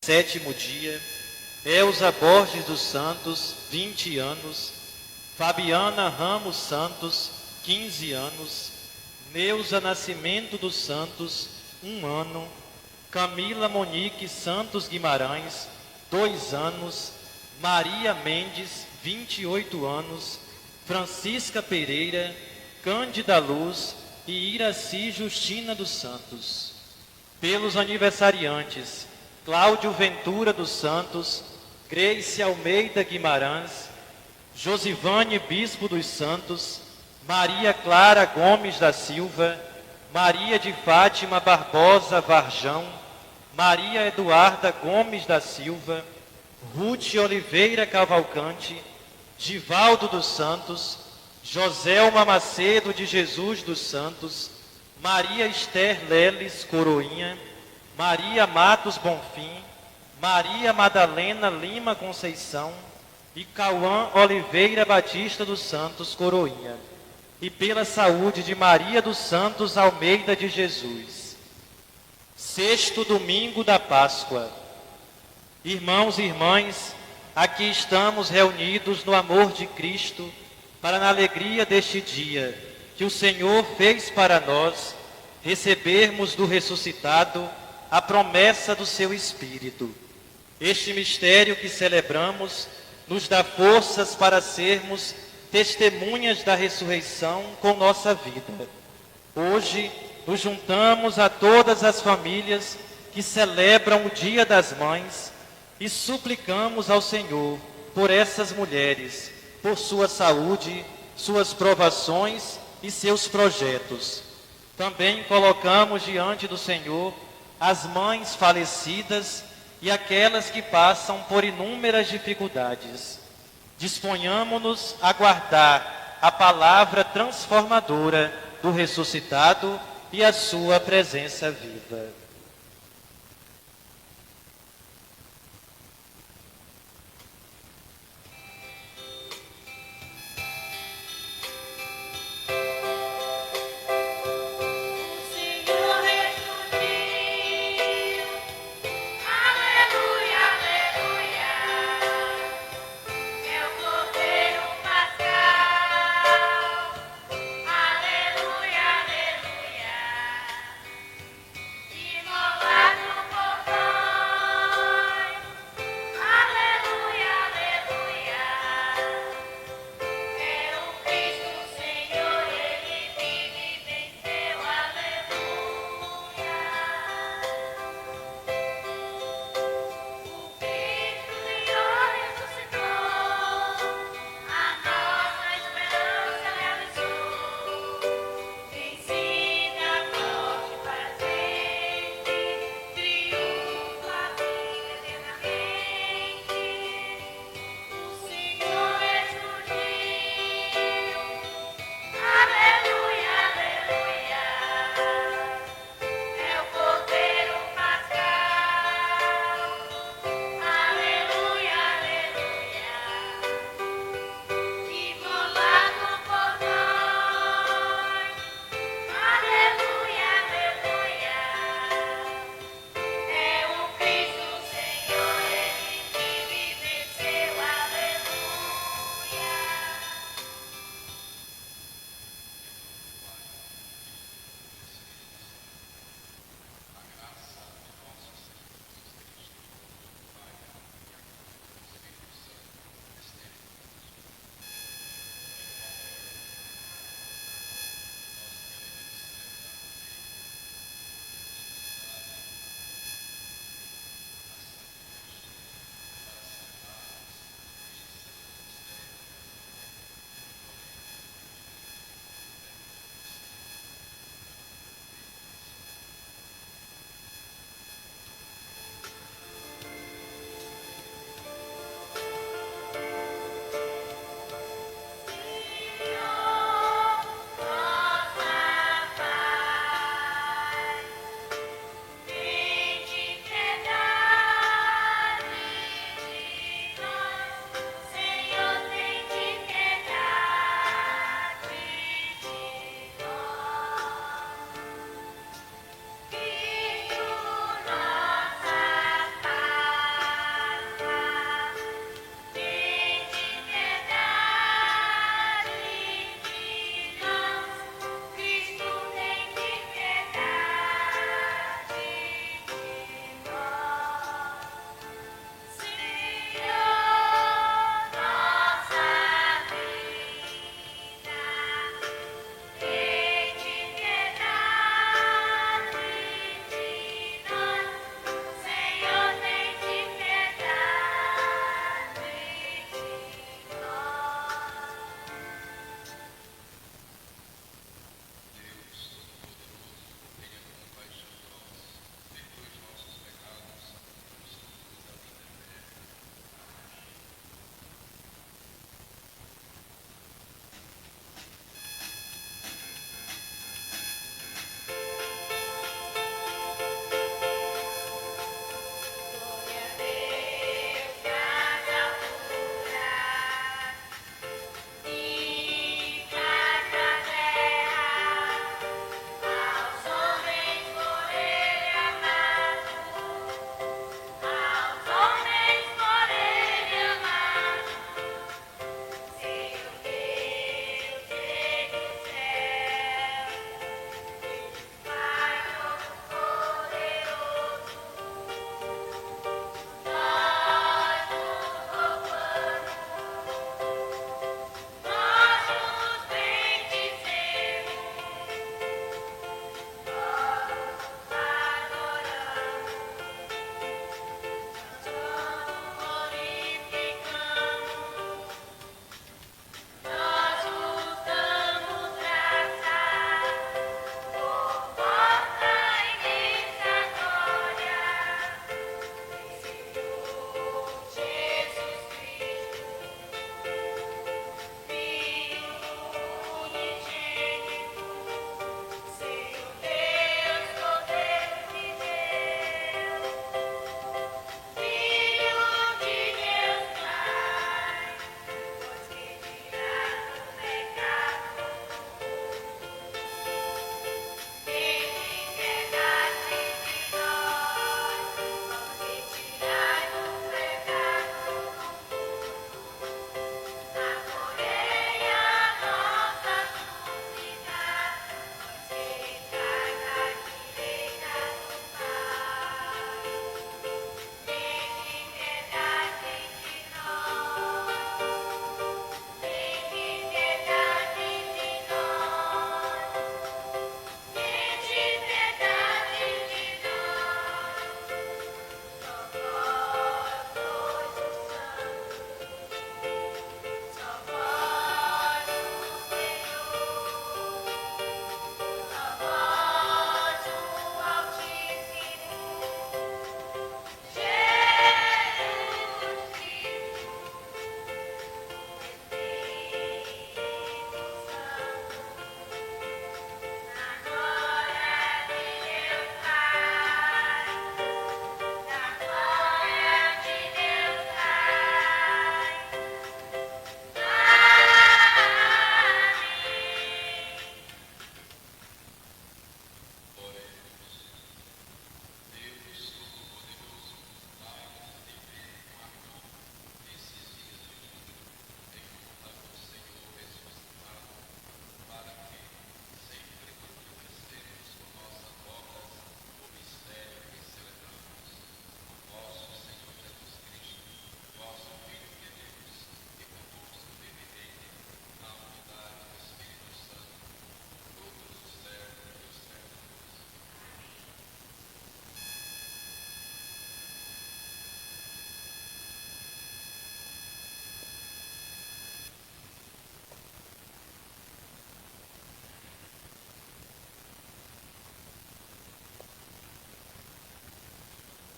Sétimo dia, Elza Borges dos Santos, 20 anos, Fabiana Ramos Santos, 15 anos, Neuza Nascimento dos Santos, 1 ano, Camila Monique Santos Guimarães, 2 anos, Maria Mendes, 28 anos, Francisca Pereira, Cândida Luz e Iraci Justina dos Santos. Pelos aniversariantes, Cláudio Ventura dos Santos, Grace Almeida Guimarães, Josivane Bispo dos Santos, Maria Clara Gomes da Silva, Maria de Fátima Barbosa Varjão, Maria Eduarda Gomes da Silva, Ruth Oliveira Cavalcante, Givaldo dos Santos, Joselma Macedo de Jesus dos Santos, Maria Esther Leles Coroinha, Maria Matos Bonfim, Maria Madalena Lima Conceição e Cauã Oliveira Batista dos Santos Coroinha, e pela saúde de Maria dos Santos Almeida de Jesus. Sexto domingo da Páscoa. Irmãos e irmãs, aqui estamos reunidos no amor de Cristo, para na alegria deste dia que o Senhor fez para nós, recebermos do ressuscitado a promessa do seu Espírito. Este mistério que celebramos nos dá forças para sermos testemunhas da ressurreição com nossa vida. Hoje, nos juntamos a todas as famílias que celebram o Dia das Mães e suplicamos ao Senhor por essas mulheres, por sua saúde, suas provações e seus projetos. Também colocamos diante do Senhor as mães falecidas e aquelas que passam por inúmeras dificuldades. Disponhamo-nos a guardar a palavra transformadora do ressuscitado e a sua presença viva. Aleluia,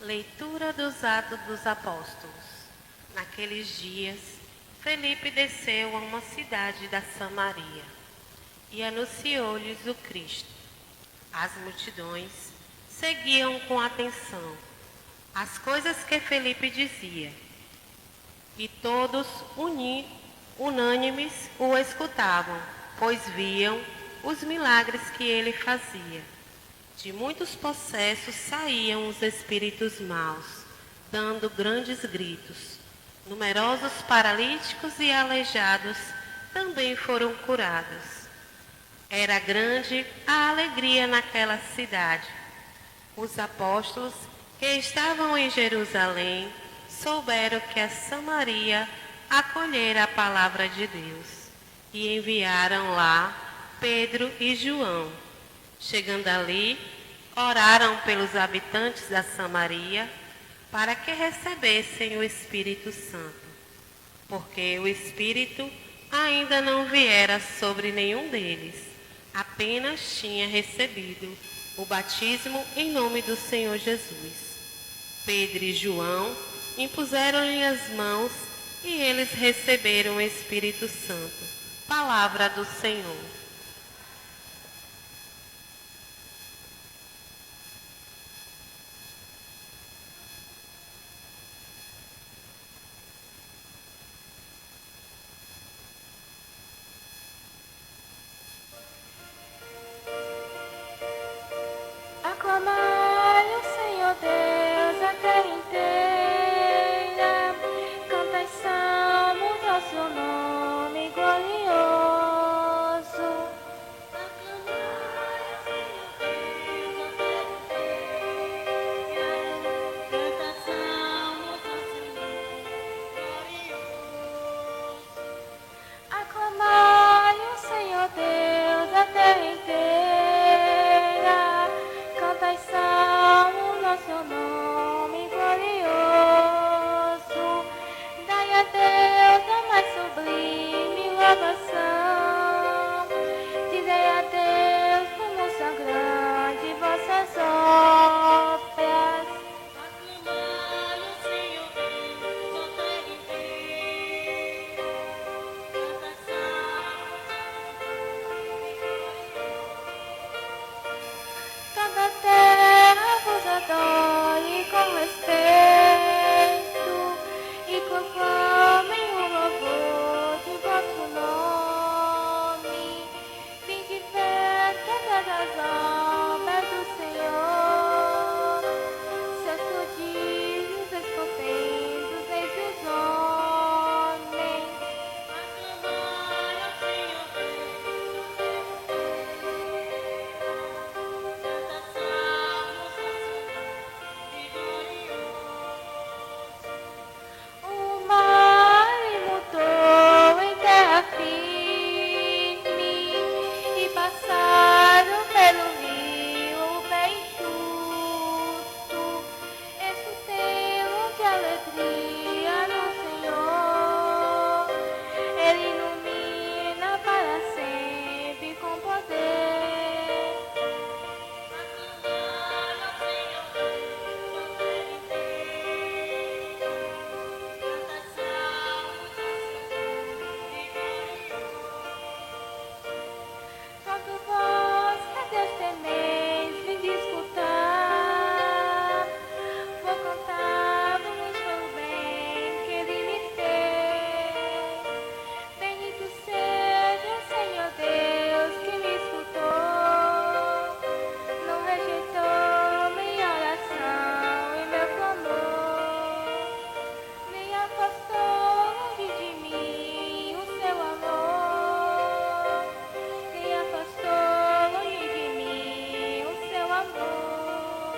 Leitura dos Atos dos Apóstolos. Naqueles dias, Felipe desceu a uma cidade da Samaria e anunciou-lhes o Cristo. As multidões seguiam com atenção as coisas que Felipe dizia, e todos unânimes o escutavam, pois viam os milagres que ele fazia. De muitos possessos saíam os espíritos maus, dando grandes gritos. Numerosos paralíticos e aleijados também foram curados. Era grande a alegria naquela cidade. Os apóstolos que estavam em Jerusalém souberam que a Samaria acolhera a palavra de Deus e enviaram lá Pedro e João. Chegando ali, oraram pelos habitantes da Samaria para que recebessem o Espírito Santo, porque o Espírito ainda não viera sobre nenhum deles, apenas tinha recebido o batismo em nome do Senhor Jesus. Pedro e João impuseram-lhe as mãos e eles receberam o Espírito Santo. Palavra do Senhor. Aclamai o Senhor Deus, a terra inteira, cantai salmos ao seu nome glorioso. Aclamai o Senhor Deus, a terra inteira, cantai salmos ao seu nome glorioso. Aclamai o Senhor Deus, a terra inteira, cantai salmos ao seu nome glorioso. Dai a Deus a mais sublime louvação. Dizei a Deus como são grandes vossas obras. Aclamai o Senhor Deus, a terra inteira, cantai salmos ao seu nome glorioso. Toda a terra vos adore com respeito e proclamem o louvor de vosso nome. Vinde ver todas as obras do Senhor, seus prodígios escondidos entre os homens. Aclamai ao Senhor Deus, a terra inteira, canta salmos ao seu nome glorioso. O mar mudou em terra firme e passaram pelo rio bem justo. Exultemos de alegria no Senhor. Ele ilumina para sempre com poder. Aclamai ao Senhor Deus, a terra inteira, cantai salmos ao seu nome glorioso. Todo vós que a Deus temeis, vinde escutar. Vou contar-vos pelo bem que Ele me fez. Bendito seja o Senhor Deus que me escutou. Não rejeitou minha oração e meu clamor. Nem afastou longe de mim o seu amor. Nem afastou longe de mim o seu amor.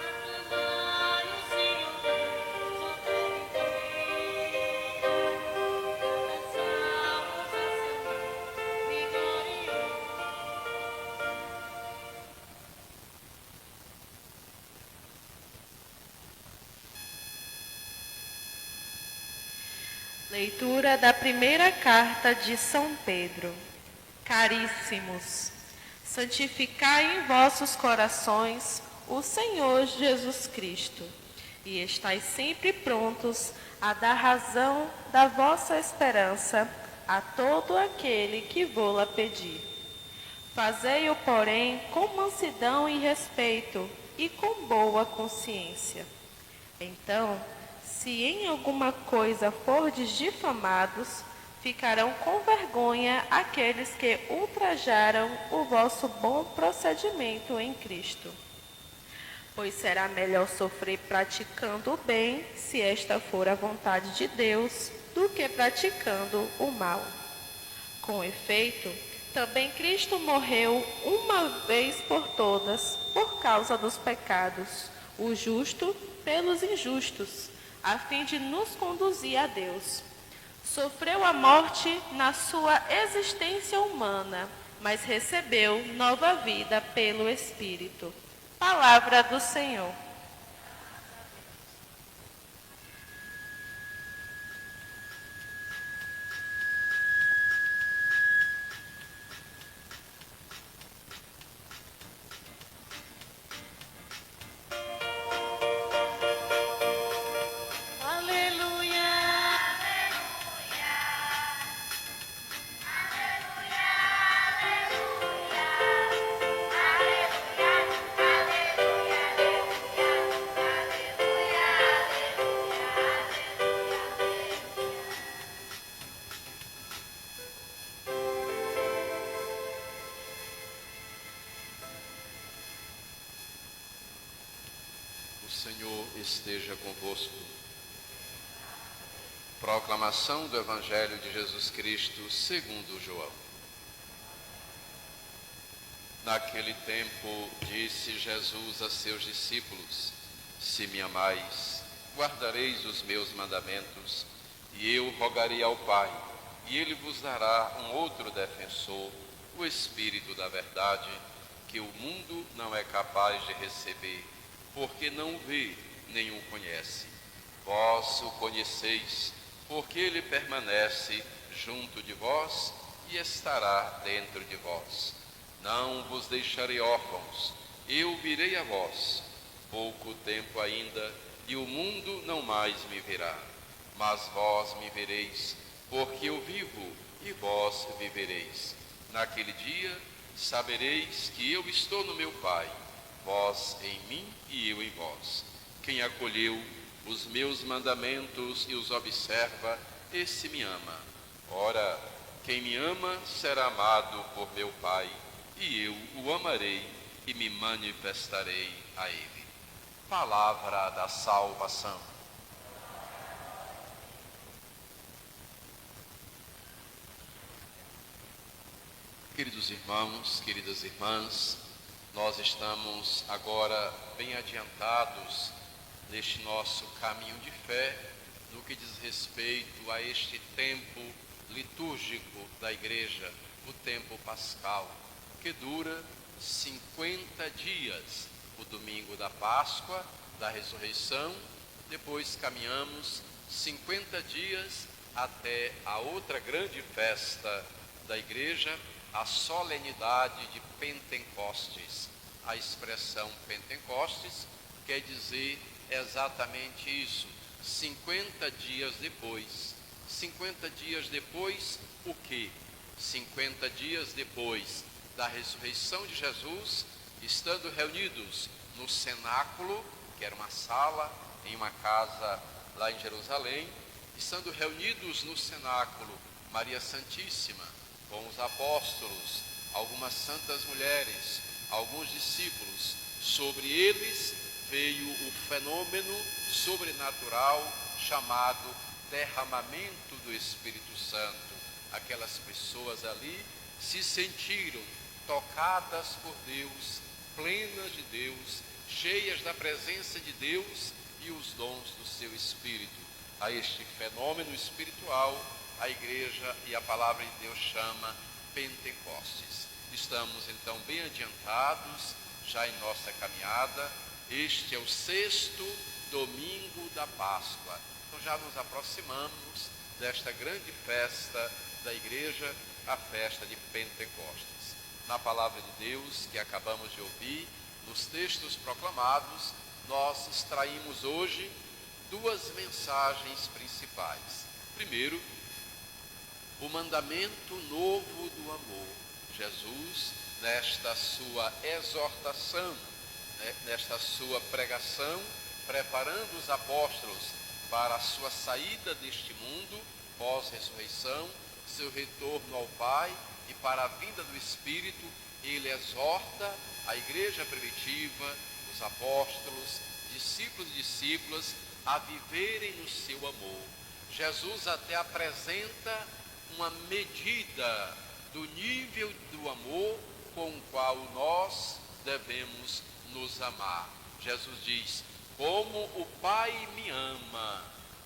Aclamai o Senhor Deus, a terra inteira, cantai salmos ao seu nome glorioso. Leitura da primeira carta de São Pedro. Caríssimos, santificai em vossos corações o Senhor Jesus Cristo, e estais sempre prontos a dar razão da vossa esperança a todo aquele que vô-la pedir. Fazei-o, porém, com mansidão e respeito, e com boa consciência. Então, se em alguma coisa fordes difamados, ficarão com vergonha aqueles que ultrajaram o vosso bom procedimento em Cristo. Pois será melhor sofrer praticando o bem, se esta for a vontade de Deus, do que praticando o mal. Com efeito, também Cristo morreu uma vez por todas, por causa dos pecados, o justo pelos injustos, a fim de nos conduzir a Deus. Sofreu a morte na sua existência humana, mas recebeu nova vida pelo Espírito. Palavra do Senhor. O Senhor esteja convosco. Proclamação do Evangelho de Jesus Cristo segundo João. Naquele tempo disse Jesus a seus discípulos: Se me amais, guardareis os meus mandamentos, e eu rogarei ao Pai, e ele vos dará um outro defensor, o Espírito da verdade, que o mundo não é capaz de receber, porque não o vê, nem o conhece. Vós o conheceis, porque ele permanece junto de vós e estará dentro de vós. Não vos deixarei órfãos, eu virei a vós. Pouco tempo ainda, e o mundo não mais me verá. Mas vós me vereis, porque eu vivo, e vós vivereis. Naquele dia, sabereis que eu estou no meu Pai, vós em mim e eu em vós. Quem acolheu os meus mandamentos e os observa, esse me ama. Ora, quem me ama será amado por meu Pai, e eu o amarei e me manifestarei a ele. Palavra da salvação. Queridos irmãos, queridas irmãs, nós estamos agora bem adiantados neste nosso caminho de fé, no que diz respeito a este tempo litúrgico da Igreja, o tempo pascal, que dura 50 dias, o domingo da Páscoa, da ressurreição, depois caminhamos 50 dias até a outra grande festa da Igreja, a solenidade de Pentecostes. A expressão Pentecostes quer dizer exatamente isso, 50 dias depois. 50 dias depois, o quê? 50 dias depois da ressurreição de Jesus, estando reunidos no cenáculo, que era uma sala em uma casa lá em Jerusalém, estando reunidos no cenáculo, Maria Santíssima, com os apóstolos, algumas santas mulheres, alguns discípulos, sobre eles veio o fenômeno sobrenatural chamado derramamento do Espírito Santo. Aquelas pessoas ali se sentiram tocadas por Deus, plenas de Deus, cheias da presença de Deus e os dons do seu Espírito. A este fenômeno espiritual, a Igreja e a Palavra de Deus chama Pentecostes. Estamos então bem adiantados já em nossa caminhada. Este é o 6º domingo da Páscoa. Então já nos aproximamos desta grande festa da Igreja, a festa de Pentecostes. Na Palavra de Deus que acabamos de ouvir, nos textos proclamados, nós extraímos hoje duas mensagens principais. Primeiro, o mandamento novo do amor. Jesus, nesta sua exortação, nesta sua pregação, preparando os apóstolos para a sua saída deste mundo, pós-ressurreição, seu retorno ao Pai e para a vinda do Espírito, ele exorta a igreja primitiva, os apóstolos, discípulos e discípulas, a viverem no seu amor. Jesus até apresenta uma medida do nível do amor com o qual nós devemos nos amar. Jesus diz: como o Pai me ama,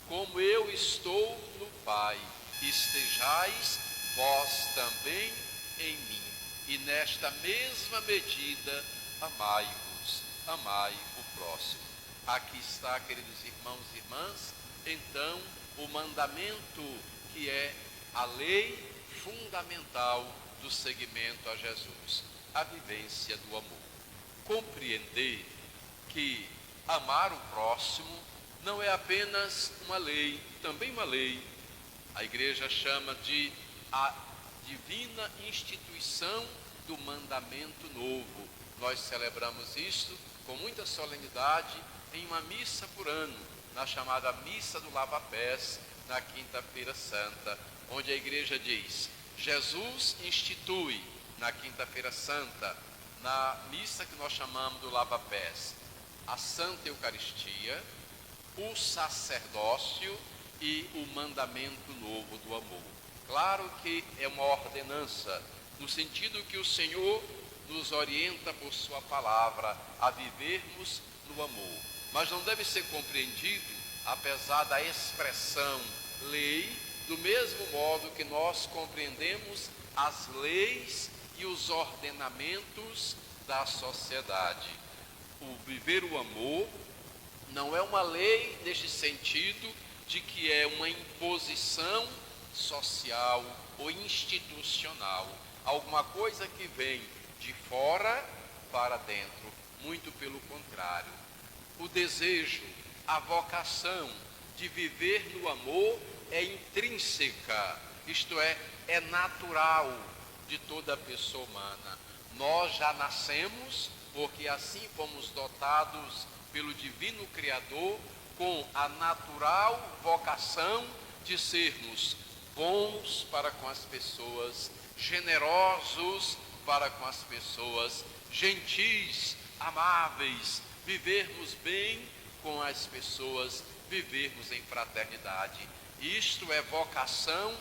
como eu estou no Pai, estejais vós também em mim. E nesta mesma medida, amai-vos, amai o próximo. Aqui está, queridos irmãos e irmãs, então, o mandamento que é a lei fundamental do seguimento a Jesus, a vivência do amor. Compreender que amar o próximo não é apenas uma lei, também uma lei. A igreja chama de a divina instituição do mandamento novo. Nós celebramos isto com muita solenidade em uma missa por ano, na chamada Missa do Lava-Pés, na Quinta-feira Santa, onde a igreja diz: Jesus institui na Quinta-feira Santa, na missa que nós chamamos do Lava-Pés, a Santa Eucaristia, o sacerdócio e o mandamento novo do amor. Claro que é uma ordenança, no sentido que o Senhor nos orienta por sua palavra a vivermos no amor, mas não deve ser compreendido, apesar da expressão lei, do mesmo modo que nós compreendemos as leis e os ordenamentos da sociedade. O viver o amor não é uma lei neste sentido de que é uma imposição social ou institucional, alguma coisa que vem de fora para dentro, muito pelo contrário. O desejo, a vocação de viver no amor é intrínseca, isto é natural de toda pessoa humana. Nós já nascemos porque assim fomos dotados pelo Divino Criador com a natural vocação de sermos bons para com as pessoas, generosos para com as pessoas, gentis, amáveis, vivermos bem com as pessoas, vivermos em fraternidade. Isto é vocação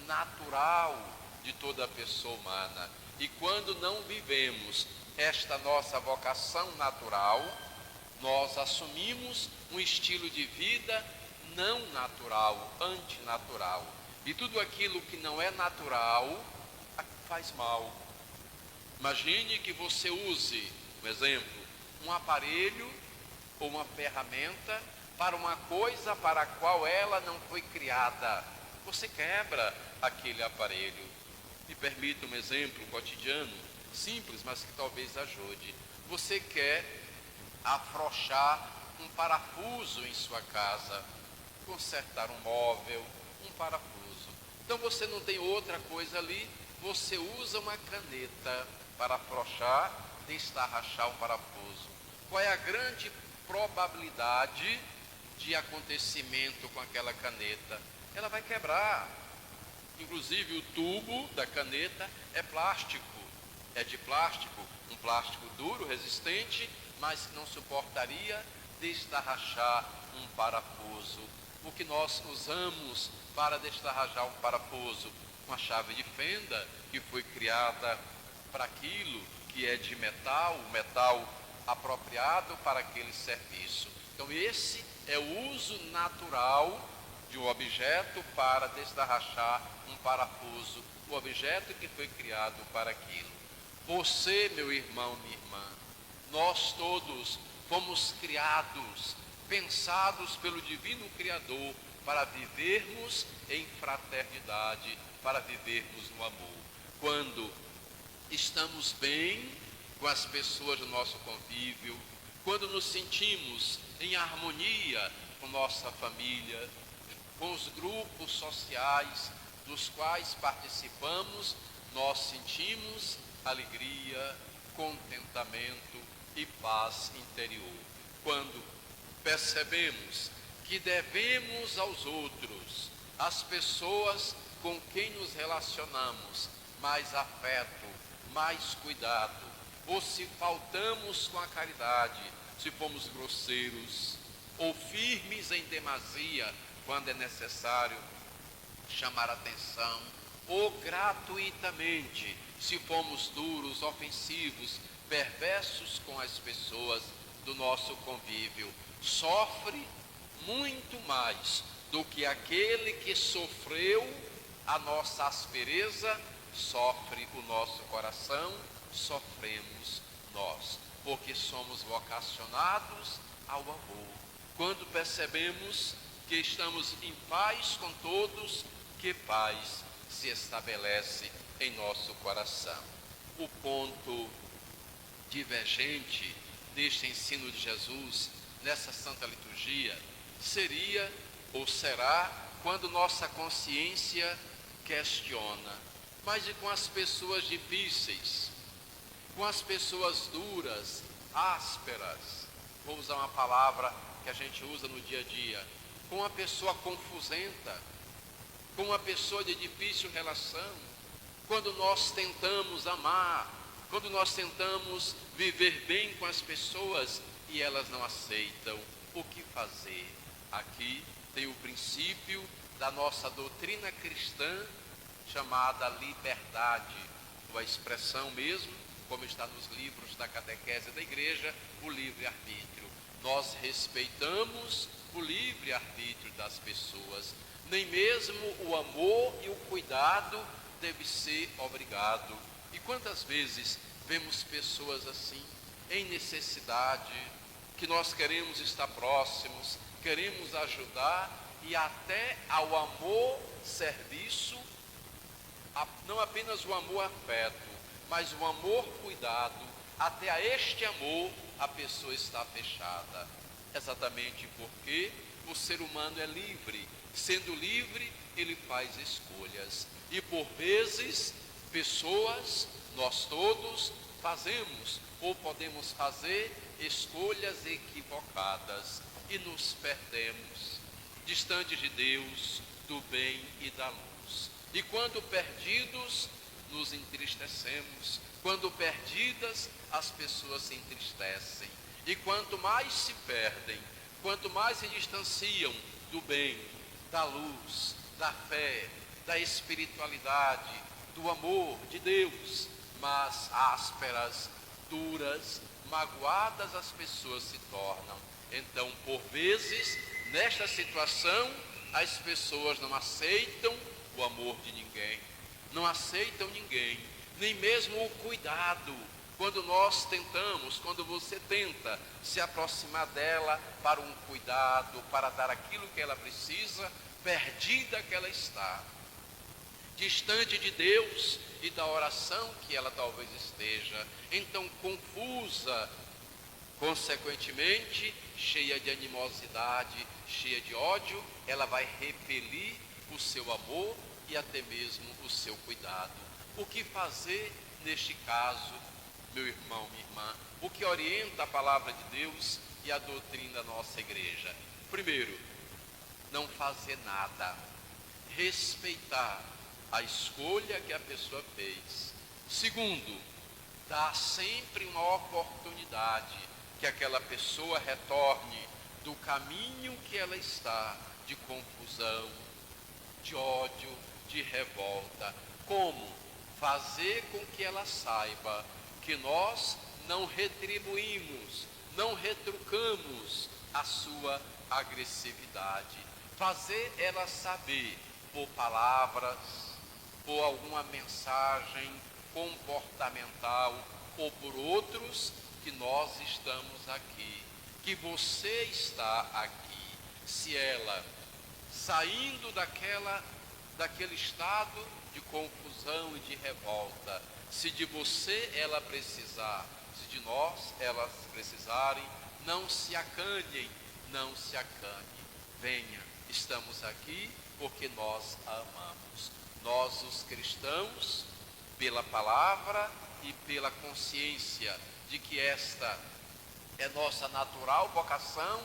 natural de toda pessoa humana. E quando não vivemos esta nossa vocação natural, nós assumimos um estilo de vida não natural, antinatural. E tudo aquilo que não é natural faz mal. Imagine que você use, por exemplo, um aparelho ou uma ferramenta para uma coisa para a qual ela não foi criada. Você quebra aquele aparelho. Me permita um exemplo cotidiano, simples, mas que talvez ajude. Você quer afrouxar um parafuso em sua casa, consertar um móvel, um parafuso. Então você não tem outra coisa ali, você usa uma caneta para afrouxar, destarrachar um parafuso. Qual é a grande probabilidade de acontecimento com aquela caneta? Ela vai quebrar. Inclusive o tubo da caneta é plástico, é de plástico, um plástico duro, resistente, mas que não suportaria destarrachar um parafuso. O que nós usamos para destarrachar um parafuso? Uma chave de fenda que foi criada para aquilo, que é de metal, o metal apropriado para aquele serviço. Então esse é o uso natural de um objeto para destarrachar um parafuso, o objeto que foi criado para aquilo. Você, meu irmão, minha irmã, nós todos fomos criados, pensados pelo Divino Criador para vivermos em fraternidade, para vivermos no amor. Quando estamos bem com as pessoas do nosso convívio, quando nos sentimos em harmonia com nossa família, com os grupos sociais dos quais participamos, nós sentimos alegria, contentamento e paz interior. Quando percebemos que devemos aos outros, às pessoas com quem nos relacionamos, mais afeto, mais cuidado, ou se faltamos com a caridade, se fomos grosseiros, ou firmes em demasia, quando é necessário chamar atenção, ou gratuitamente, se fomos duros, ofensivos, perversos com as pessoas do nosso convívio, sofre muito mais do que aquele que sofreu a nossa aspereza, sofre o nosso coração, sofremos nós, porque somos vocacionados ao amor. Quando percebemos que estamos em paz com todos, que paz se estabelece em nosso coração. O ponto divergente deste ensino de Jesus nessa Santa Liturgia seria ou será quando nossa consciência questiona, mas e com as pessoas difíceis, com as pessoas duras, ásperas, vou usar uma palavra que a gente usa no dia a dia, com uma pessoa confusenta, com uma pessoa de difícil relação, quando nós tentamos amar, quando nós tentamos viver bem com as pessoas e elas não aceitam, o que fazer? Aqui tem o princípio da nossa doutrina cristã, chamada liberdade, ou a expressão mesmo, como está nos livros da catequese da igreja, o livre-arbítrio. Nós respeitamos o livre-arbítrio das pessoas, nem mesmo o amor e o cuidado deve ser obrigado. E quantas vezes vemos pessoas assim, em necessidade, que nós queremos estar próximos, queremos ajudar, e até ao amor serviço, não apenas o amor afeto, mas o amor cuidado, até a este amor a pessoa está fechada. Exatamente porque o ser humano é livre. Sendo livre, ele faz escolhas. E por vezes, pessoas, nós todos, fazemos ou podemos fazer escolhas equivocadas e nos perdemos, distante de Deus, do bem e da luz. E quando perdidos, nos entristecemos. Quando perdidas, as pessoas se entristecem. E quanto mais se perdem, quanto mais se distanciam do bem, da luz, da fé, da espiritualidade, do amor de Deus, mas ásperas, duras, magoadas as pessoas se tornam. Então, por vezes, nesta situação, as pessoas não aceitam o amor de ninguém, não aceitam ninguém, nem mesmo o cuidado. Quando nós tentamos, quando você tenta se aproximar dela para um cuidado, para dar aquilo que ela precisa, perdida que ela está, distante de Deus e da oração que ela talvez esteja, então confusa, consequentemente, cheia de animosidade, cheia de ódio, ela vai repelir o seu amor e até mesmo o seu cuidado. O que fazer neste caso, meu irmão, minha irmã? O que orienta a palavra de Deus e a doutrina da nossa igreja? Primeiro, não fazer nada, respeitar a escolha que a pessoa fez. Segundo, dar sempre uma oportunidade que aquela pessoa retorne do caminho que ela está, de confusão, de ódio, de revolta. Como? Fazer com que ela saiba que nós não retribuímos, não retrucamos a sua agressividade. Fazer ela saber, por palavras, por alguma mensagem comportamental ou por outros, que nós estamos aqui, que você está aqui. Se ela, saindo daquele estado de confusão e de revolta, se de você ela precisar, de nós elas precisarem, não se acanhem, não se acanhe. Venha, estamos aqui porque nós a amamos. Nós, os cristãos, pela palavra e pela consciência de que esta é nossa natural vocação,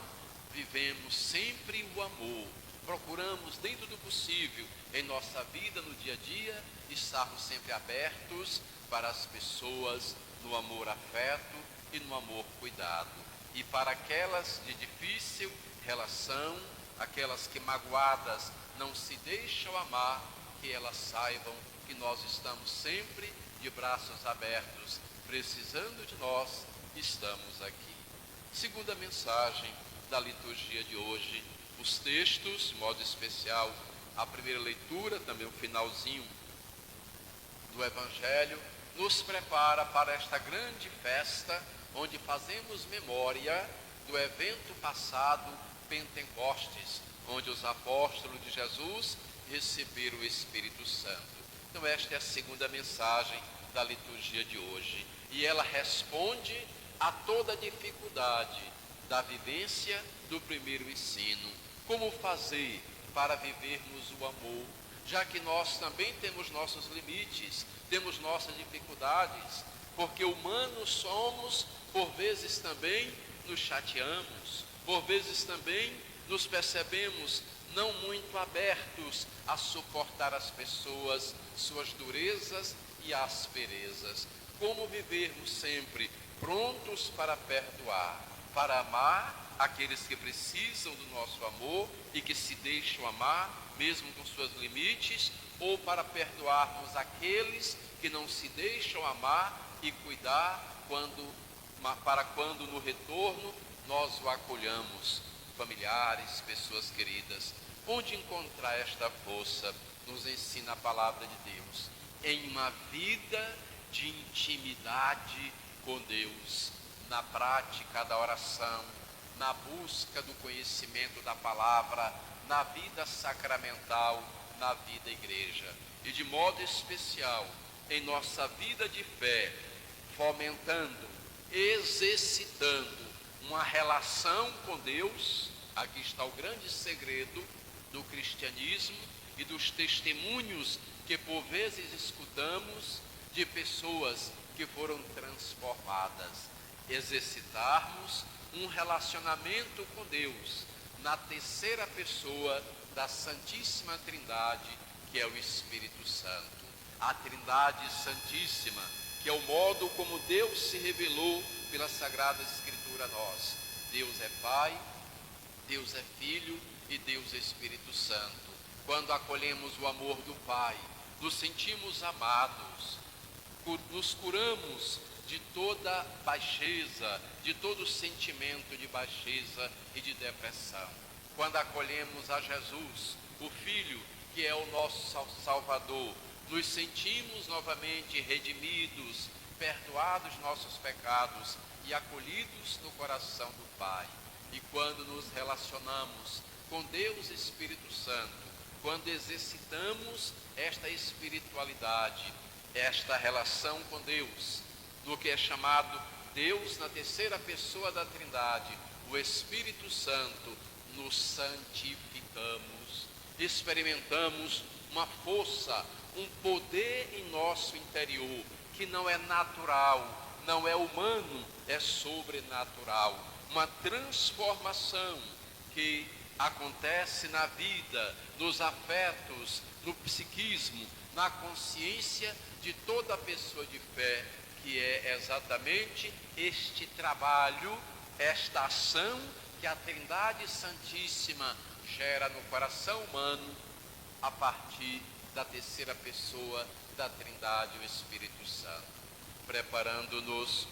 vivemos sempre o amor. Procuramos, dentro do possível, em nossa vida, no dia a dia, estarmos sempre abertos para as pessoas no amor afeto e no amor cuidado. E para aquelas de difícil relação, aquelas que magoadas não se deixam amar, que elas saibam que nós estamos sempre de braços abertos, precisando de nós, estamos aqui. Segunda mensagem da liturgia de hoje, os textos, de modo especial, a primeira leitura, também o finalzinho do Evangelho, nos prepara para esta grande festa, onde fazemos memória do evento passado, Pentecostes, onde os apóstolos de Jesus receberam o Espírito Santo. Então esta é a segunda mensagem da liturgia de hoje, e ela responde a toda a dificuldade da vivência do primeiro ensino. Como fazer para vivermos o amor, já que nós também temos nossos limites, temos nossas dificuldades, porque humanos somos, por vezes também nos chateamos, por vezes também nos percebemos não muito abertos a suportar as pessoas, suas durezas e asperezas. Como vivermos sempre prontos para perdoar, para amar aqueles que precisam do nosso amor e que se deixam amar, mesmo com seus limites, ou para perdoarmos aqueles que não se deixam amar e cuidar para quando no retorno nós o acolhamos, familiares, pessoas queridas. Onde encontrar esta força? Nos ensina a palavra de Deus, em uma vida de intimidade com Deus, na prática da oração, na busca do conhecimento da palavra, na vida sacramental, na vida igreja. E de modo especial, em nossa vida de fé, fomentando, exercitando uma relação com Deus. Aqui está o grande segredo do cristianismo e dos testemunhos que por vezes escutamos de pessoas que foram transformadas. Exercitarmos um relacionamento com Deus na terceira pessoa da Santíssima Trindade, que é o Espírito Santo. A Trindade Santíssima, que é o modo como Deus se revelou pela Sagrada Escritura a nós. Deus é Pai, Deus é Filho e Deus é Espírito Santo. Quando acolhemos o amor do Pai, nos sentimos amados, nos curamos de toda baixeza, de todo sentimento de baixeza e de depressão. Quando acolhemos a Jesus, o Filho, que é o nosso Salvador, nos sentimos novamente redimidos, perdoados nossos pecados e acolhidos no coração do Pai. E quando nos relacionamos com Deus Espírito Santo, quando exercitamos esta espiritualidade, esta relação com Deus, no que é chamado Deus na terceira pessoa da Trindade, o Espírito Santo, nos santificamos, experimentamos uma força, um poder em nosso interior, que não é natural, não é humano, é sobrenatural. Uma transformação que acontece na vida, nos afetos, no psiquismo, na consciência de toda pessoa de fé, que é exatamente este trabalho, esta ação que a Trindade Santíssima gera no coração humano a partir da terceira pessoa da Trindade, o Espírito Santo. Preparando-nos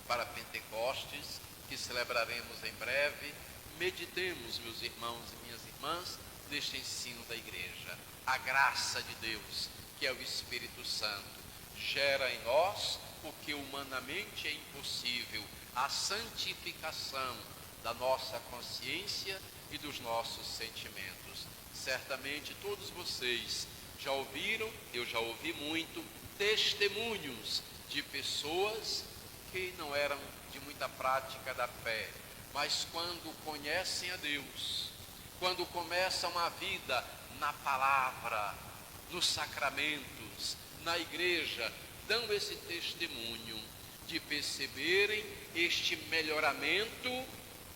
para Pentecostes, que celebraremos em breve, meditemos, meus irmãos e minhas irmãs, neste ensino da igreja. A graça de Deus, que é o Espírito Santo, gera em nós o que humanamente é impossível, a santificação da nossa consciência e dos nossos sentimentos. Certamente todos vocês já ouviram, eu já ouvi muito, testemunhos de pessoas porque não eram de muita prática da fé, mas quando conhecem a Deus, quando começam a vida na palavra, nos sacramentos, na igreja, dão esse testemunho de perceberem este melhoramento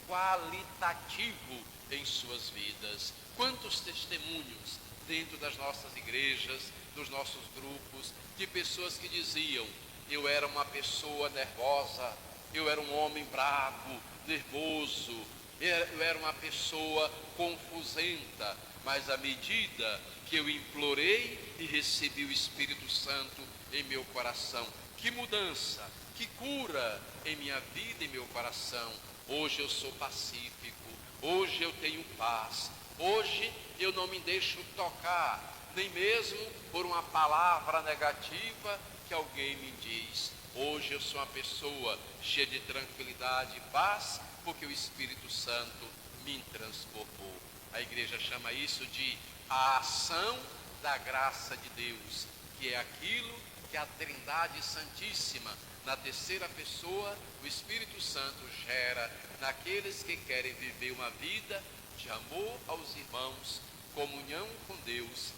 qualitativo em suas vidas. Quantos testemunhos dentro das nossas igrejas, dos nossos grupos, de pessoas que diziam: eu era uma pessoa nervosa, eu era um homem bravo, nervoso, eu era uma pessoa confusenta, mas à medida que eu implorei e recebi o Espírito Santo em meu coração, que mudança, que cura em minha vida e meu coração. Hoje eu sou pacífico, hoje eu tenho paz, hoje eu não me deixo tocar, nem mesmo por uma palavra negativa que alguém me diz. Hoje eu sou uma pessoa cheia de tranquilidade e paz, porque o Espírito Santo me transformou. A igreja chama isso de a ação da graça de Deus, que é aquilo que a Trindade Santíssima, na terceira pessoa, o Espírito Santo gera naqueles que querem viver uma vida de amor aos irmãos, comunhão com Deus,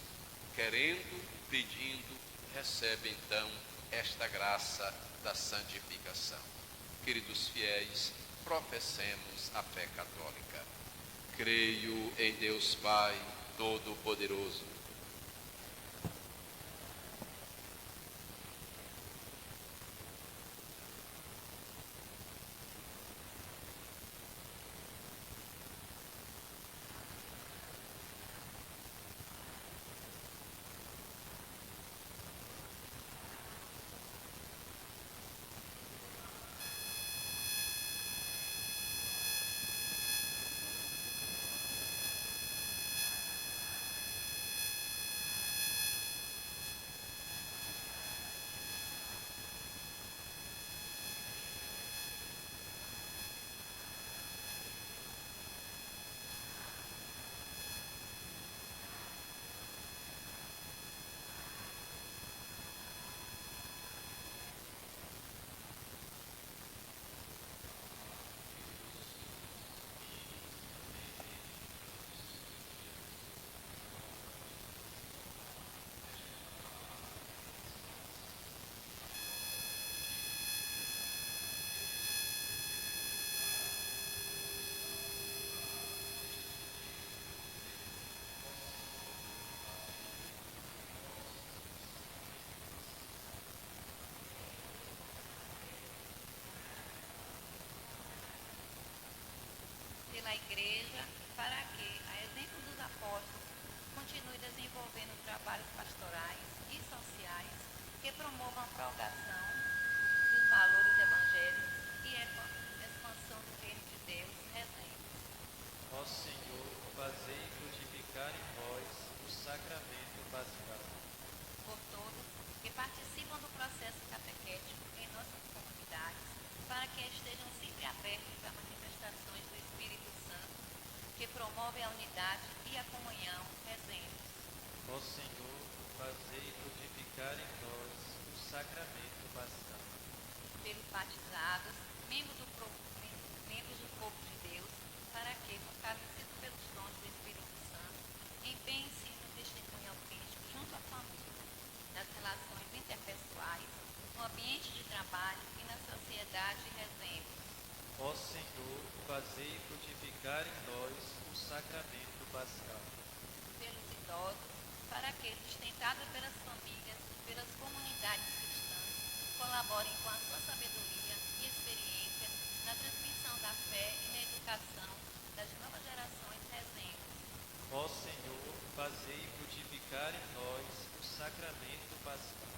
querendo, pedindo, recebe então esta graça da santificação. Queridos fiéis, professemos a fé católica. Creio em Deus Pai Todo-Poderoso, pela Igreja, para que, a exemplo dos apóstolos, continue desenvolvendo trabalhos pastorais e sociais que promovam a propagação dos valores evangélicos e a expansão do reino de Deus. Rezemos. Ó Senhor, fazei frutificar em nós o sacramento pascal. Por todos que participam do processo catequético em nossas comunidades, para que estejam sempre abertos a manifestações do Espírito Santo, que promove a unidade e a comunhão. Rezemos. Ó Senhor, fazei frutificar em nós o sacramento pascal. Pelos batizados, membros do povo de Deus, para que, fortalecidos pelos dons do Espírito Santo, empenhem-se no testemunho autêntico junto à família, nas relações interpessoais, no ambiente de trabalho e na sociedade. Rezemos. Ó Senhor, fazei frutificar em nós o sacramento pascal. Pelos idosos, para que, sustentados pelas famílias e pelas comunidades cristãs, colaborem com a sua sabedoria e experiência na transmissão da fé e na educação das novas gerações. Rezemos. Ó Senhor, fazei frutificar em nós o sacramento pascal.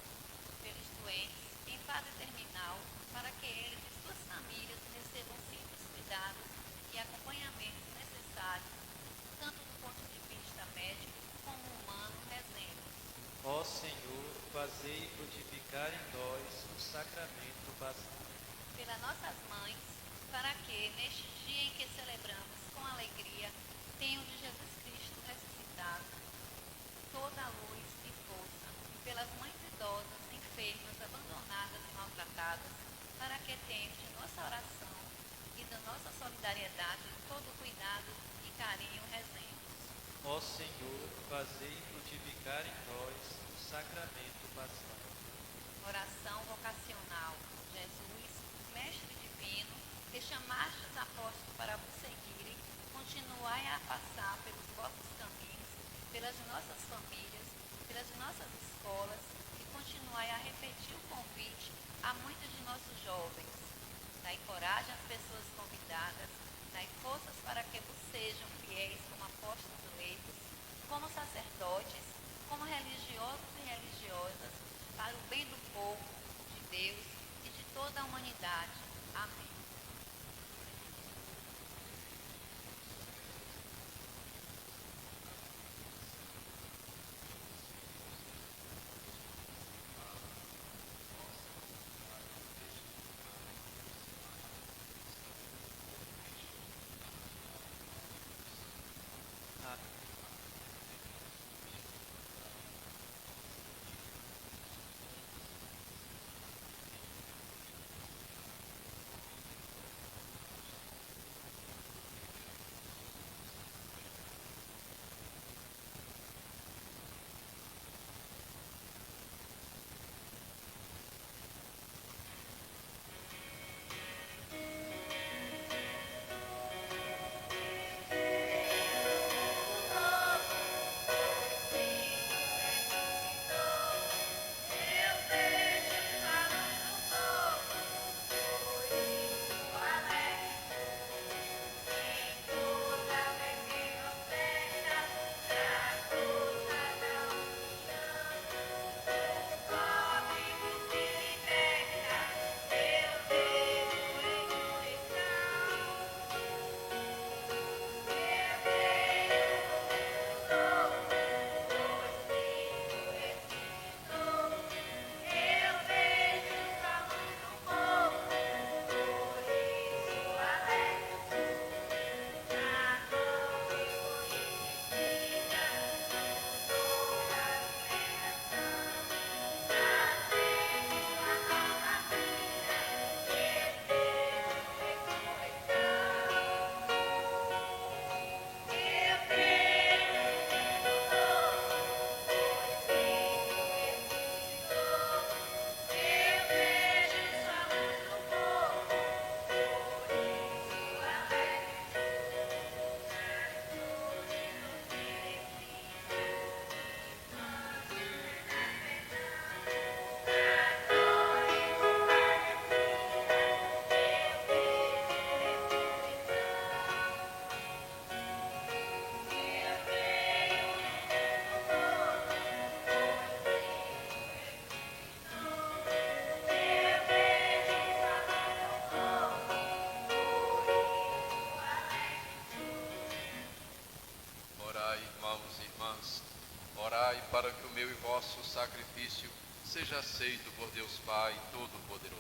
Pelos doentes em fase terminal, para que eles e suas famílias recebam simples cuidados e acompanhamentos necessários, tanto do ponto de vista médico como humano. Rezemos. Ó Senhor, fazei frutificar em nós o sacramento pascal. Pelas nossas mães, para que, neste dia em que celebramos com alegria, tenham de Jesus Cristo ressuscitado toda a luz e força, e pelas mães idosas, enfermas, abandonadas e maltratadas, para que tenham Ó Senhor, fazei frutificar em nós o sacramento pascal. Oração vocacional. Jesus, Mestre divino, que chamaste os apóstolos para vos seguirem, continuai a passar pelos vossos caminhos, pelas nossas famílias, pelas nossas escolas, e continuai a repetir o convite a muitos de nossos jovens. Dai coragem às pessoas convidadas, dai forças para que vos sejam fiéis como apóstolos eleitos, como sacerdotes, como religiosos e religiosas, para o bem do povo, de Deus e de toda a humanidade. Amém. Orai, irmãos e irmãs, orai para que o meu e vosso sacrifício seja aceito por Deus Pai Todo-Poderoso.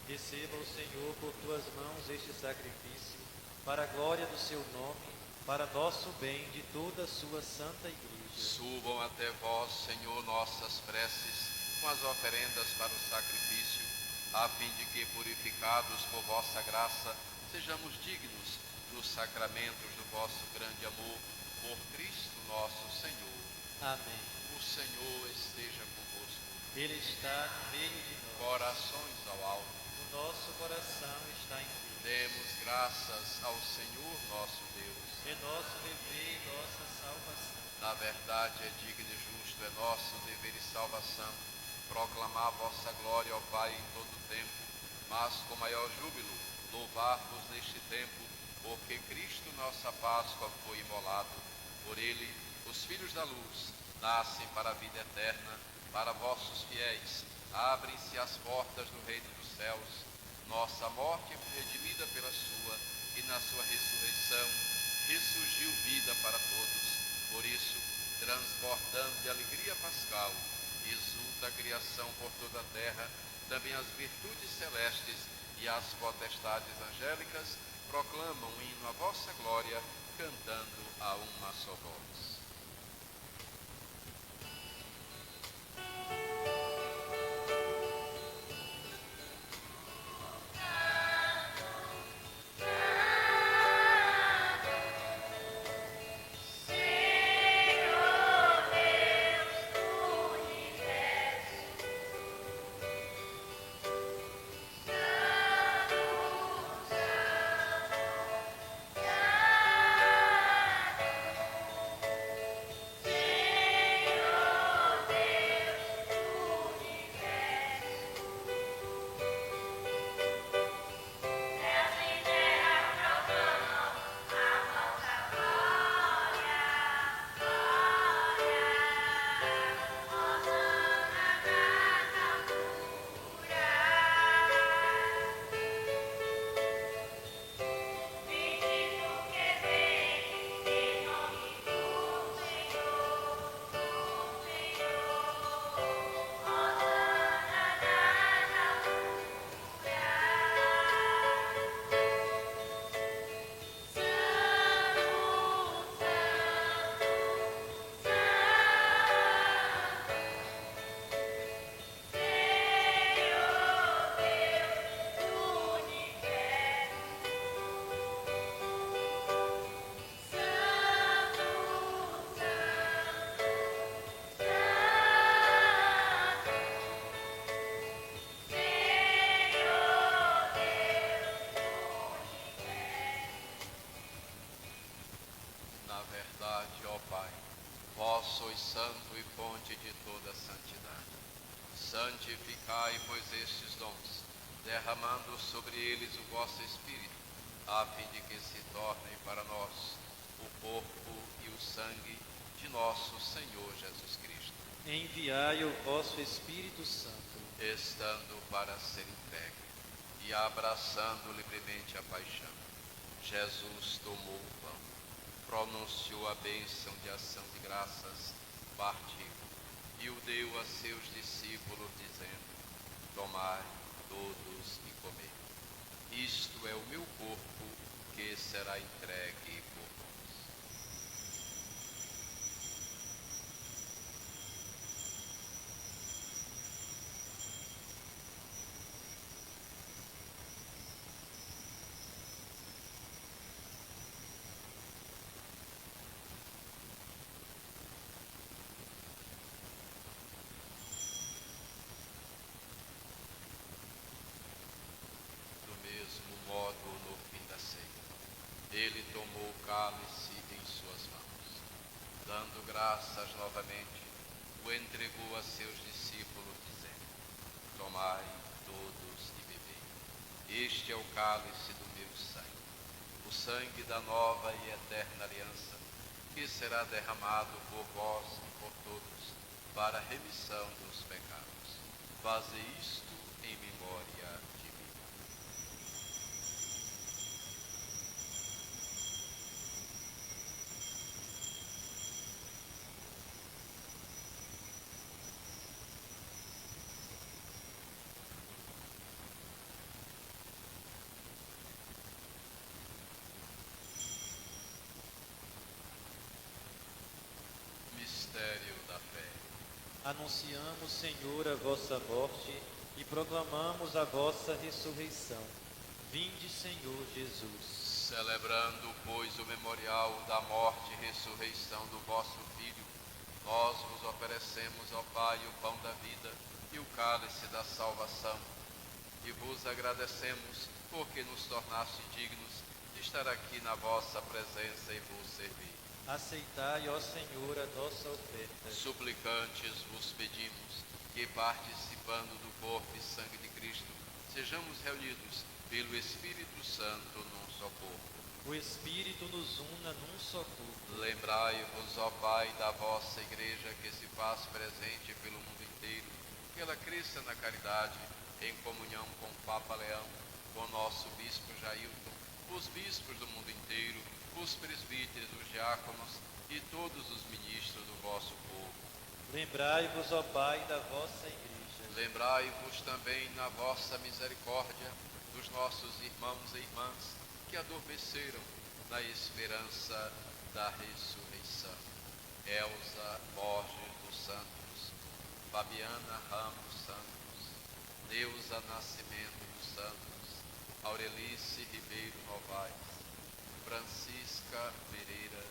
Receba o Senhor por tuas mãos este sacrifício, para a glória do seu nome, para nosso bem de toda a sua santa igreja. Subam até vós, Senhor, nossas preces com as oferendas para o sacrifício, a fim de que, purificados por vossa graça, sejamos dignos dos sacramentos do vosso grande amor, por Cristo nosso Senhor. Amém. O Senhor esteja convosco. Ele está no meio de nós. Corações ao alto. O nosso coração está em Deus. Demos graças ao Senhor nosso Deus. É nosso dever e nossa salvação. Na verdade, é digno e justo, é nosso dever e salvação, proclamar vossa glória, ó Pai, em todo o tempo, mas com maior júbilo, louvar-vos neste tempo, porque Cristo, nossa Páscoa, foi imolado. Por ele, os filhos da luz nascem para a vida eterna. Para vossos fiéis, abrem-se as portas do reino dos céus. Nossa morte foi redimida pela sua, e na sua ressurreição ressurgiu vida para todos. Por isso, transbordando de alegria pascal, exulta a criação por toda a terra, também as virtudes celestes e as potestades angélicas proclamam um hino à vossa glória, cantando a uma só voz. Senhor. Vós sois santo e fonte de toda santidade. Santificai, pois, estes dons, derramando sobre eles o vosso Espírito, a fim de que se tornem para nós o corpo e o sangue de nosso Senhor Jesus Cristo. Enviai o vosso Espírito Santo, Estando para ser entregue e abraçando livremente a paixão, Jesus tomou o pão, pronunciou a bênção de ação de graças, partiu e o deu a seus discípulos, dizendo: Tomai todos e comei. Isto é o meu corpo, que será entregue por vós. Do mesmo modo, no fim da ceia, ele tomou o cálice em suas mãos. Dando graças novamente, o entregou a seus discípulos, dizendo: Tomai todos e bebei. Este é o cálice do meu sangue, o sangue da nova e eterna aliança, que será derramado por vós e por todos, para a remissão dos pecados. Fazei isto em memória de mim. Mistério da fé. anunciamos, Senhor, a vossa morte e proclamamos a vossa ressurreição. Vinde, Senhor Jesus. Celebrando, pois, o memorial da morte e ressurreição do vosso Filho, nós vos oferecemos, ó Pai, o pão da vida e o cálice da salvação. E vos agradecemos, porque nos tornaste dignos de estar aqui na vossa presença e vos servir. Aceitai, ó Senhor, a nossa oferta. Suplicantes vos pedimos que, participando do corpo e sangue de Cristo, sejamos reunidos pelo Espírito Santo num só corpo. O Espírito nos una num só corpo. Lembrai-vos, ó Pai, da vossa Igreja que se faz presente pelo mundo inteiro, que ela cresça na caridade, em comunhão com o Papa Leão, com nosso Bispo Jailton, os bispos do mundo inteiro, os presbíteros, os diáconos e todos os ministros do vosso povo. Lembrai-vos, ó Pai, da vossa Igreja. Lembrai-vos também, na vossa misericórdia, dos nossos irmãos e irmãs que adormeceram na esperança da ressurreição. Elza Borges dos Santos, Fabiana Ramos Santos, Neuza Nascimento dos Santos, Aurelice Ribeiro Novaes, Francisca Pereira,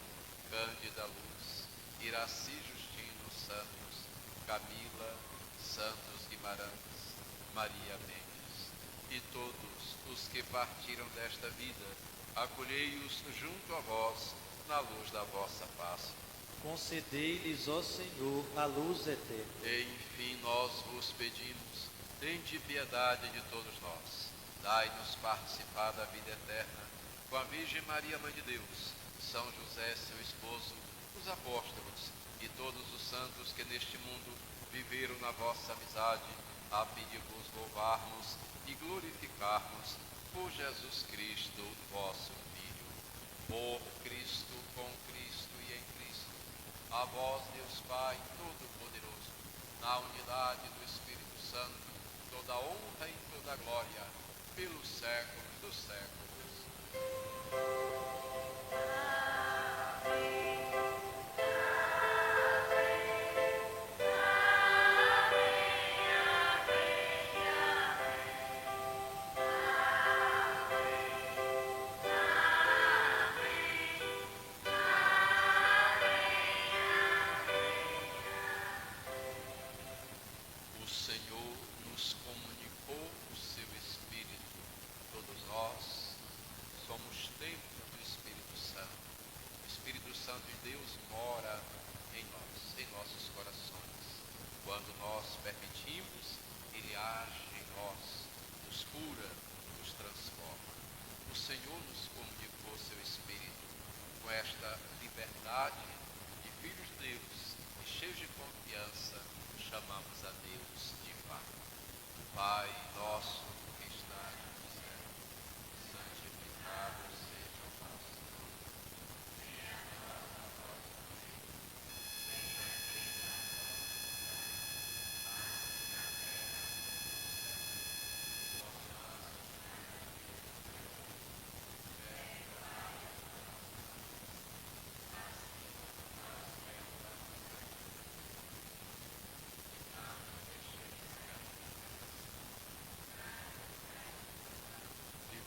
Cândida Luz, Iraci Justino Santos, Camila Santos Guimarães, Maria Mendes e todos os que partiram desta vida, acolhei-os junto a vós na luz da vossa Páscoa. Concedei-lhes, ó Senhor, a luz eterna. E, enfim, nós vos pedimos, tende piedade de todos nós. Dai-nos participar da vida eterna com a Virgem Maria, Mãe de Deus, São José, seu esposo, os apóstolos e todos os santos que neste mundo viveram na vossa amizade, a fim de vos louvarmos e glorificarmos por Jesus Cristo, vosso Filho. Por Cristo, com Cristo e em Cristo, a vós, Deus Pai Todo-Poderoso, na unidade do Espírito Santo, toda honra e toda glória, pelos séculos dos séculos. O Senhor nos comunicou o seu Espírito. Todos nós somos templo do Espírito Santo. Deus e cheios de confiança, chamamos a Deus de Pai. Pai nosso que estás no céu, santificado seja o vosso nome.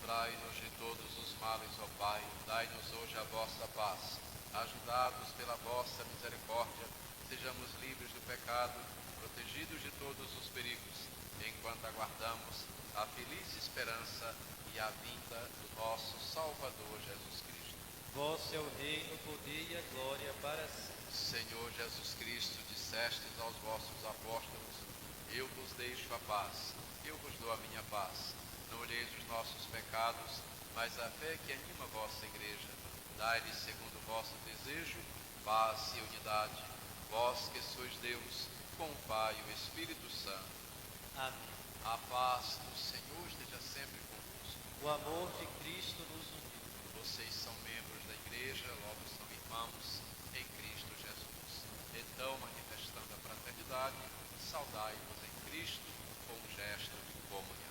Livrai-nos de todos os males, ó Pai, dai-nos hoje a vossa paz. Ajudados pela vossa misericórdia, sejamos livres do pecado, protegidos de todos os perigos, enquanto aguardamos a feliz esperança e a vinda do nosso Salvador Jesus Cristo. Vosso é o reino, o poder e a glória para sempre. Senhor Jesus Cristo, dissestes aos vossos apóstolos: eu vos deixo a paz, eu vos dou a minha paz. Não olheis os nossos pecados, mas a fé que anima a vossa igreja. Dai-lhe, segundo o vosso desejo, paz e unidade. Vós que sois Deus, com o Pai e o Espírito Santo. Amém. A paz do Senhor esteja sempre convosco. O amor de Cristo nos uniu. Vocês são membros da igreja, logo são irmãos em Cristo Jesus. Então, manifestando a fraternidade, saudai-vos em Cristo com um gesto de comunhão.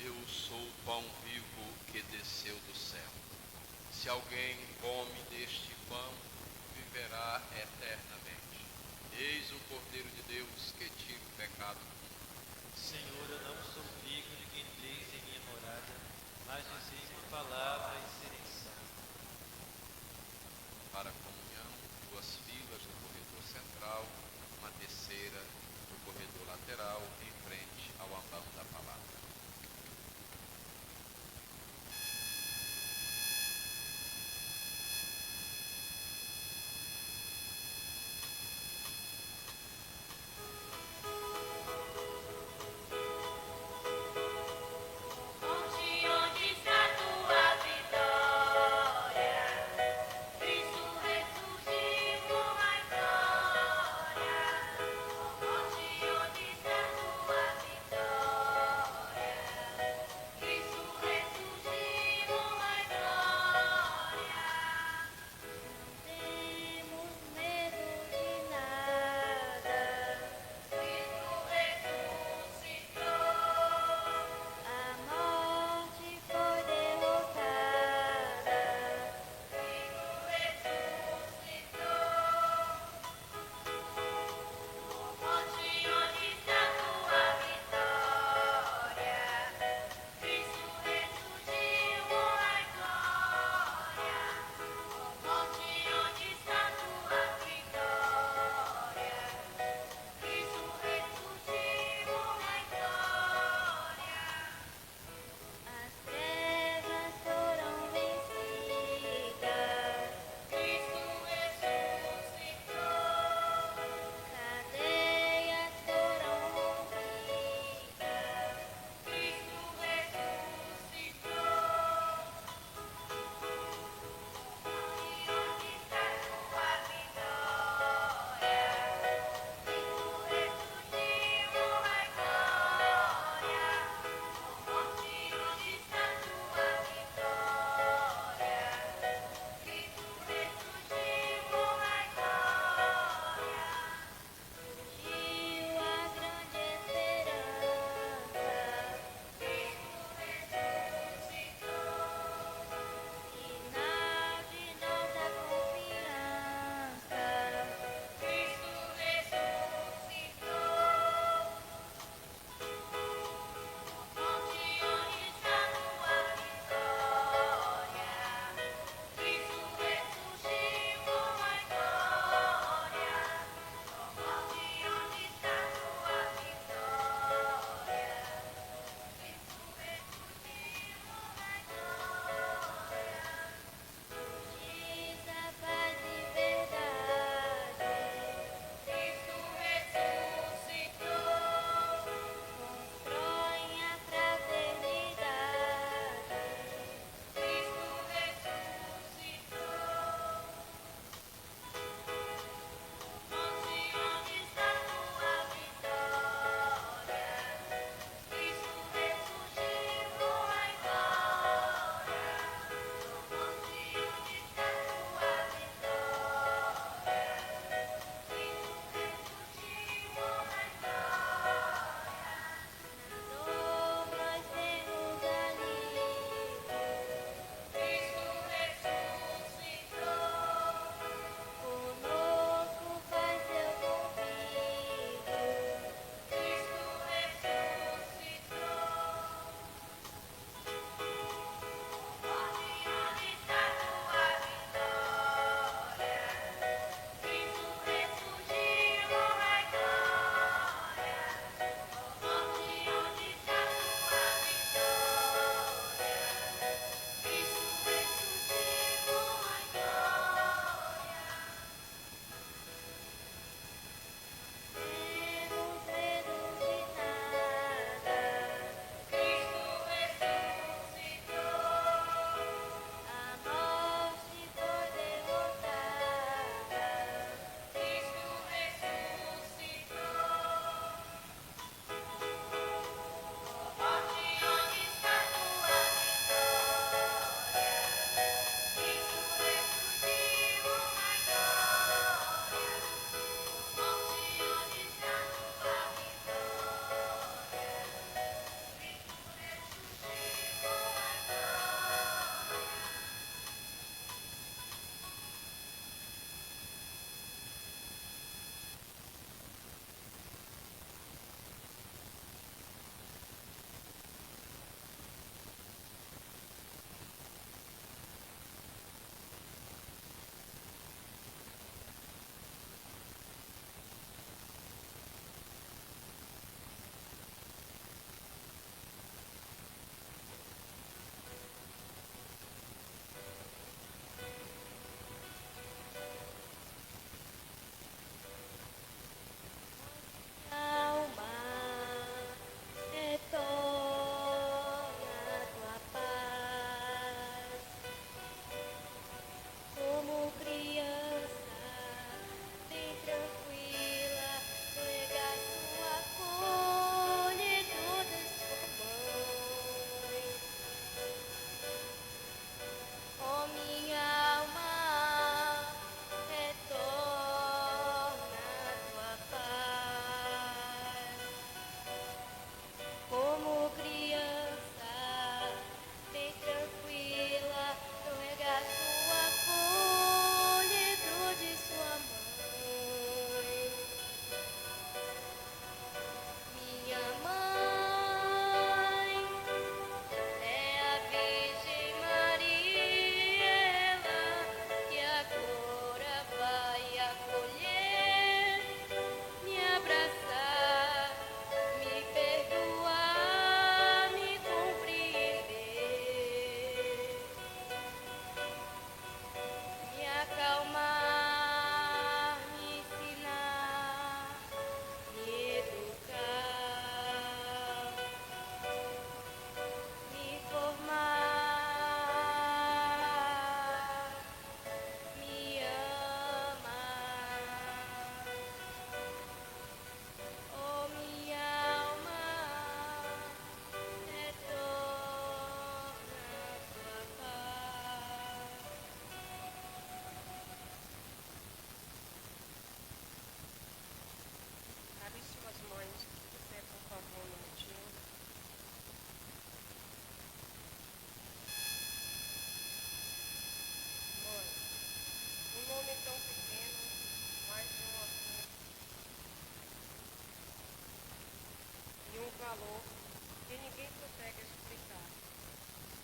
Eu sou o pão vivo que desceu do céu. Se alguém come deste pão, viverá eternamente. Eis o Cordeiro de Deus que tira o pecado do mundo. Senhor, eu não sou digno de que entreis em minha morada, mas dizeis uma palavra e serei salvo. Para a comunhão, 2 filas no corredor central, uma terceira no corredor lateral, em frente ao ambão da palavra.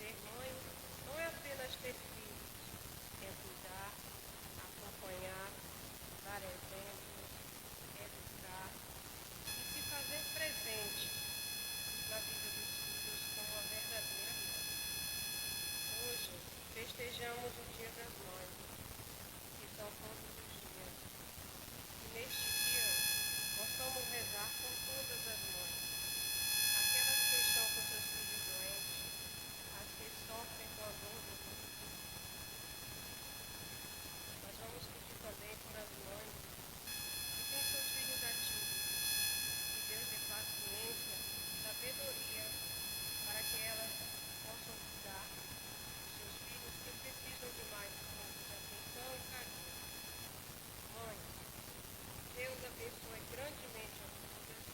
Ser mãe não é apenas ter filhos, é cuidar, acompanhar, dar exemplo, educar e se fazer presente na vida dos filhos como uma verdadeira mãe. Hoje festejamos o Dia das Mães, que são todos os dias. E neste dia possamos rezar por todas as mães, aquelas que estão com seus filhos doentes, as que sofrem com a dor do luto. Mas vamos pedir também por as mães que têm seus filhos ativos. Que Deus dê paciência, sabedoria, para que elas possam cuidar dos seus filhos que precisam de mais um pouco de atenção e carinho. Mãe, Deus abençoe grandemente a todas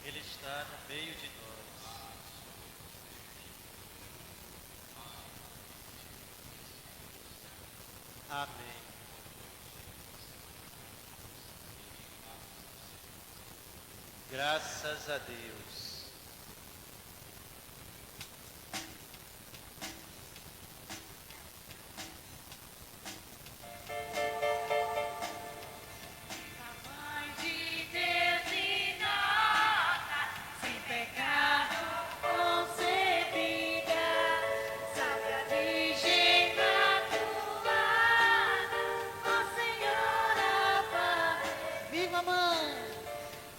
Ele está no meio de nós. Amém. Graças a Deus. Viva mãe!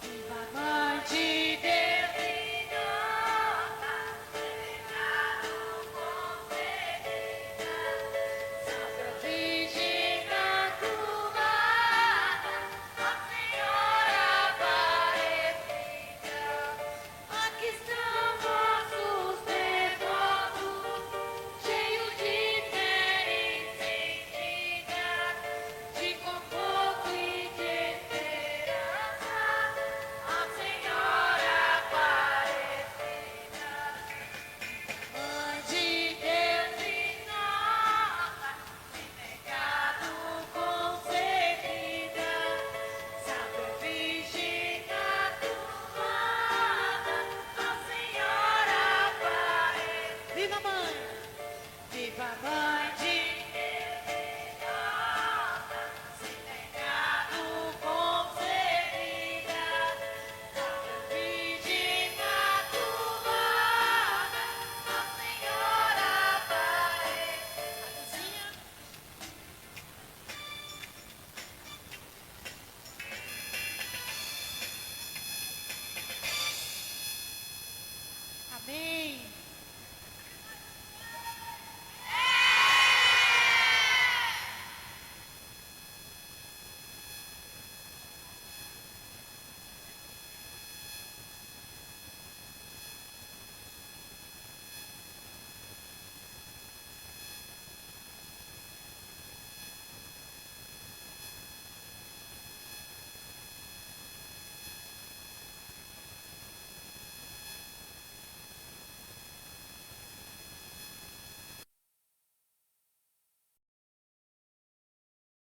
Viva mãe de Deus! Virgem Imaculada, Nossa Senhora Aparecida, aqui estão vossos devotos, cheios de fé encendida, de conforto e de esperança, a Senhora Aparecida, Mãe de Deus e nossa, sem pecado concebida, Santa Virgem Imaculada, Nossa Senhora Aparecida. Viva mãe! Viva mãe de Deus e nossa, sem pecado concebida, Santa Virgem Imaculada, Nossa Senhora Aparecida. Amém.